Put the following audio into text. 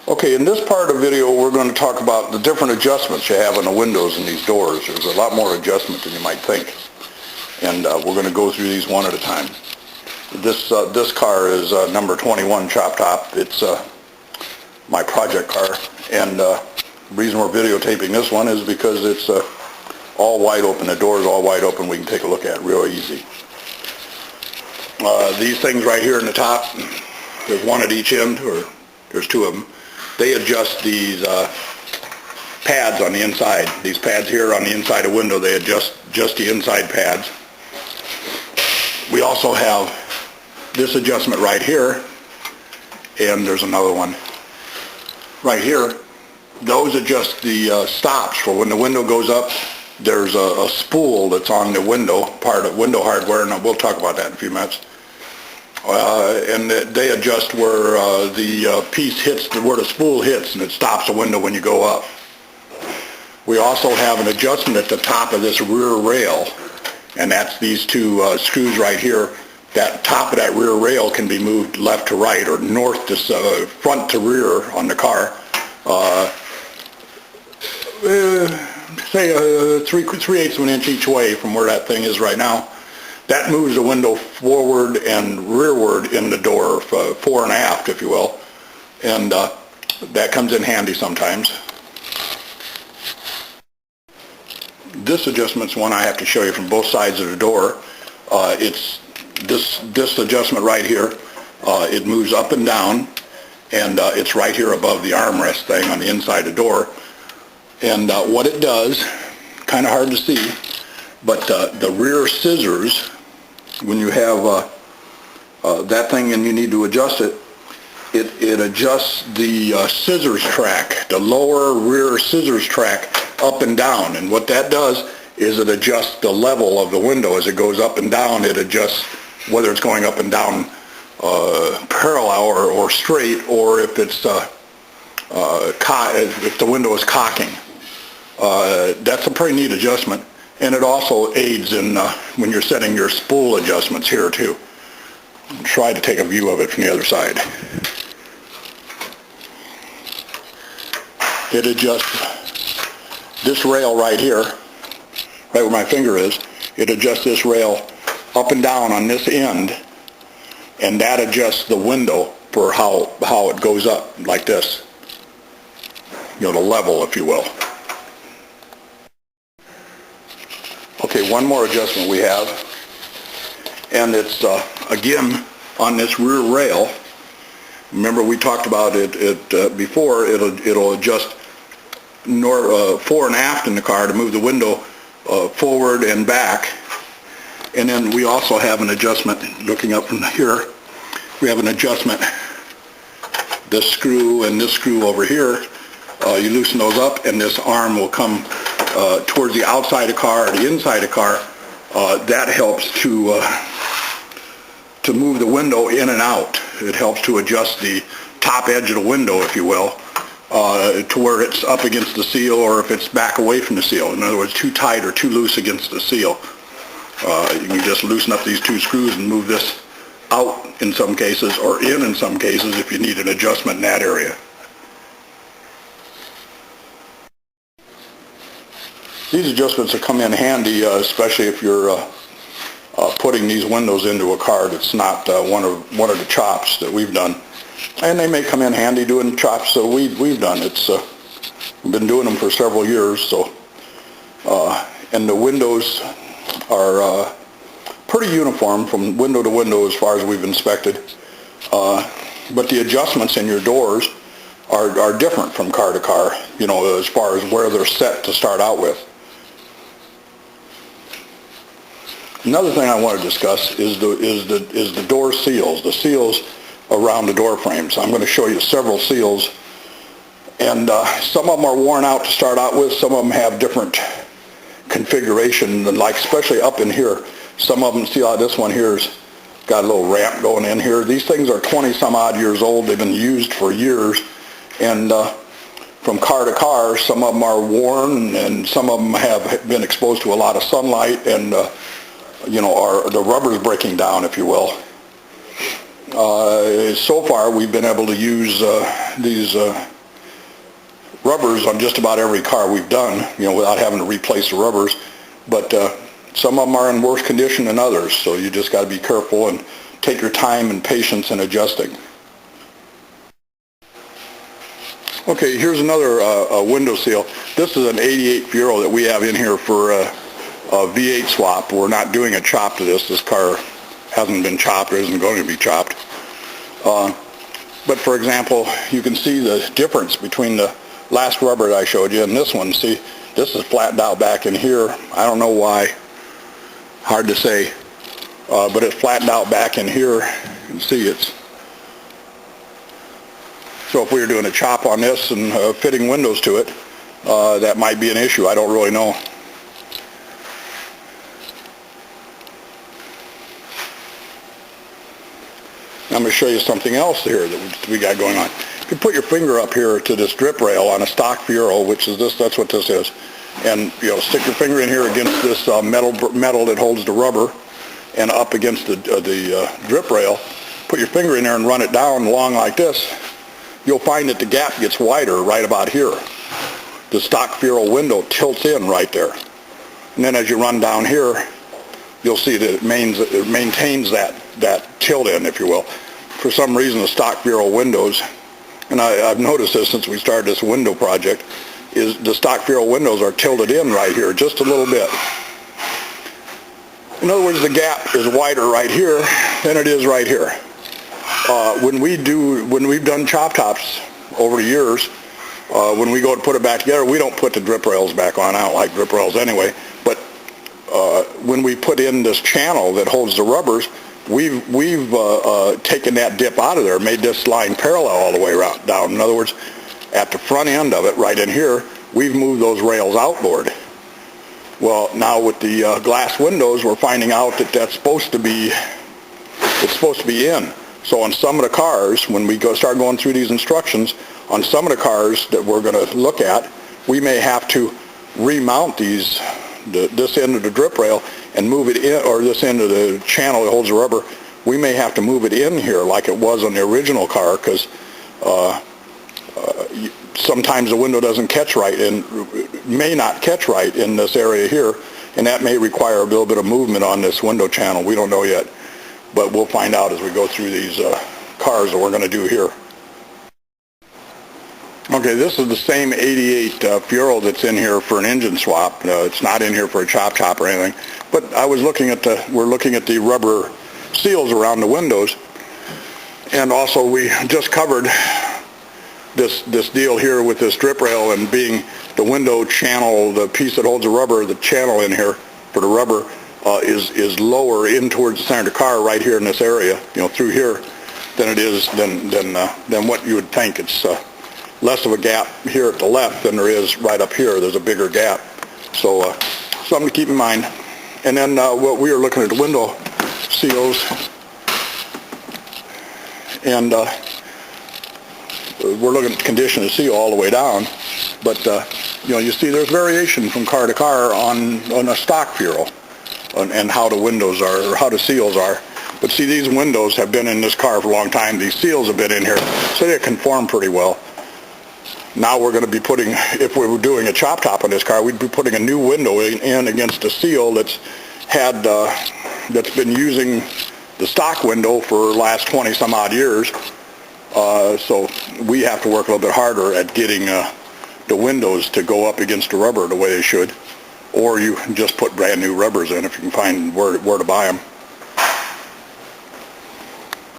Okay, in this part of the video, we're going to talk about the different adjustments you have on the windows in these doors. There's a lot more adjustment than you might think, and we're going to go through these one at a time. This car is number 21 Chop Top. It's my project car, and the reason we're videotaping this one is because it's all wide open. The door is all wide open. We can take a look at it real easy. These things right here in the top, there's one at each end, or there's two of them. They adjust these pads on the inside. These pads here on the inside of the window, they adjust just the inside pads. We also have this adjustment right here, and there's another one right here. Those adjust the stops for when the window goes up. There's a spool that's on the window, part of window hardware, and we'll talk about that in a few minutes. And they adjust where the piece hits, where the spool hits, and it stops the window when you go up. We also have an adjustment at the top of this rear rail, and that's these two screws right here. That top of that rear rail can be moved left to right, or north to front to rear on the car. Say 3/8 of an inch each way from where that thing is right now. That moves the window forward and rearward in the door, fore and aft, if you will, and that comes in handy sometimes. This adjustment's one I have to show you from both sides of the door. It's this adjustment right here. It moves up and down, and it's right here above the armrest thing on the inside of the door. And what it does, kind of hard to see, but the rear scissors, when you have that thing and you need to adjust it, it adjusts the scissors track, the lower rear scissors track up and down. And what that does is it adjusts the level of the window as it goes up and down. It adjusts whether it's going up and down parallel or straight, or if it's if the window is cocking. That's a pretty neat adjustment, and it also aids in when you're setting your spool adjustments here too. Try to take a view of it from the other side. It adjusts this rail right here, right where my finger is. It adjusts this rail up and down on this end, and that adjusts the window for how it goes up like this. You know, the level, if you will. Okay, one more adjustment we have, and it's again on this rear rail. Remember, we talked about it before. It'll adjust fore and aft in the car to move the window forward and back. And then we also have an adjustment, looking up from here, we have an adjustment, this screw and this screw over here. You loosen those up, and this arm will come towards the outside of the car or the inside of the car. That helps to move the window in and out. It helps to adjust the top edge of the window, if you will, to where it's up against the seal, or if it's back away from the seal. In other words, too tight or too loose against the seal. You can just loosen up these two screws and move this out in some cases, or in some cases if you need an adjustment in that area. These adjustments will come in handy, especially if you're putting these windows into a car that's not one of the chops that we've done. And they may come in handy doing chops that we've done. We've been doing them for several years, so and the windows are pretty uniform from window to window as far as we've inspected. But the adjustments in your doors are different from car to car, you know, as far as where they're set to start out with. Another thing I want to discuss is the door seals, the seals around the door frames. I'm going to show you several seals, and some of them are worn out to start out with. Some of them have different configuration, like especially up in here. Some of them, see how this one here's got a little ramp going in here. These things are 20 some odd years old. They've been used for years, and from car to car, some of them are worn, and some of them have been exposed to a lot of sunlight, and you know, the rubber's breaking down, if you will. So far, we've been able to use these rubbers on just about every car we've done, without having to replace the rubbers, but some of them are in worse condition than others, so you just got to be careful and take your time and patience in adjusting. Okay, here's another window seal. This is an 88 Fiero that we have in here for a V8 swap. We're not doing a chop to this. This car hasn't been chopped or isn't going to be chopped. But for example, you can see the difference between the last rubber that I showed you and this one. See, this is flattened out back in here. I don't know why. Hard to say. But it's flattened out back in here. You can see it's... So if we were doing a chop on this and fitting windows to it, that might be an issue. I don't really know. I'm going to show you something else here that we got going on. If you put your finger up here to this drip rail on a stock Fiero, which is this, that's what this is, and stick your finger in here against this metal that holds the rubber, and up against the drip rail, put your finger in there and run it down along like this, you'll find that the gap gets wider right about here. The stock Fiero window tilts in right there. And then as you run down here, you'll see that it maintains that tilt in, if you will. For some reason, the stock Fiero windows, and I've noticed this since we started this window project, is the stock Fiero windows are tilted in right here just a little bit. In other words, the gap is wider right here than it is right here. When we've done chop tops over the years, when we go to put it back together, we don't put the drip rails back on. I don't like drip rails anyway. But when we put in this channel that holds the rubbers, we've taken that dip out of there, made this line parallel all the way down. In other words, at the front end of it, right in here, we've moved those rails outboard. Well, now with the glass windows, we're finding out that it's supposed to be in. So on some of the cars, when we start going through these instructions, on some of the cars that we're going to look at, we may have to remount this end of the drip rail and move it in, or this end of the channel that holds the rubber, we may have to move it in here like it was on the original car, because sometimes the window doesn't catch right, and may not catch right in this area here, and that may require a little bit of movement on this window channel. We don't know yet, but we'll find out as we go through these cars that we're going to do here. Okay, this is the same 88 Fiero that's in here for an engine swap. It's not in here for a chop or anything. But I was looking at we're looking at the rubber seals around the windows, and also we just covered this deal here with this drip rail and being the window channel, the piece that holds the rubber, the channel in here for the rubber is lower in towards the center of the car right here in this area, through here, than it is than what you would think. It's less of a gap here at the left than there is right up here. There's a bigger gap. So something to keep in mind. And then what we are looking at the window seals, and we're looking at the condition of the seal all the way down. But you see there's variation from car to car on a stock Fiero and how the windows are, or how the seals are. But see, these windows have been in this car for a long time. These seals have been in here, so they conform pretty well. Now we're going to be putting, if we were doing a chop top on this car, we'd be putting a new window in against a seal that's been using the stock window for the last 20 some odd years. So we have to work a little bit harder at getting the windows to go up against the rubber the way they should. Or you just put brand new rubbers in if you can find where to buy them.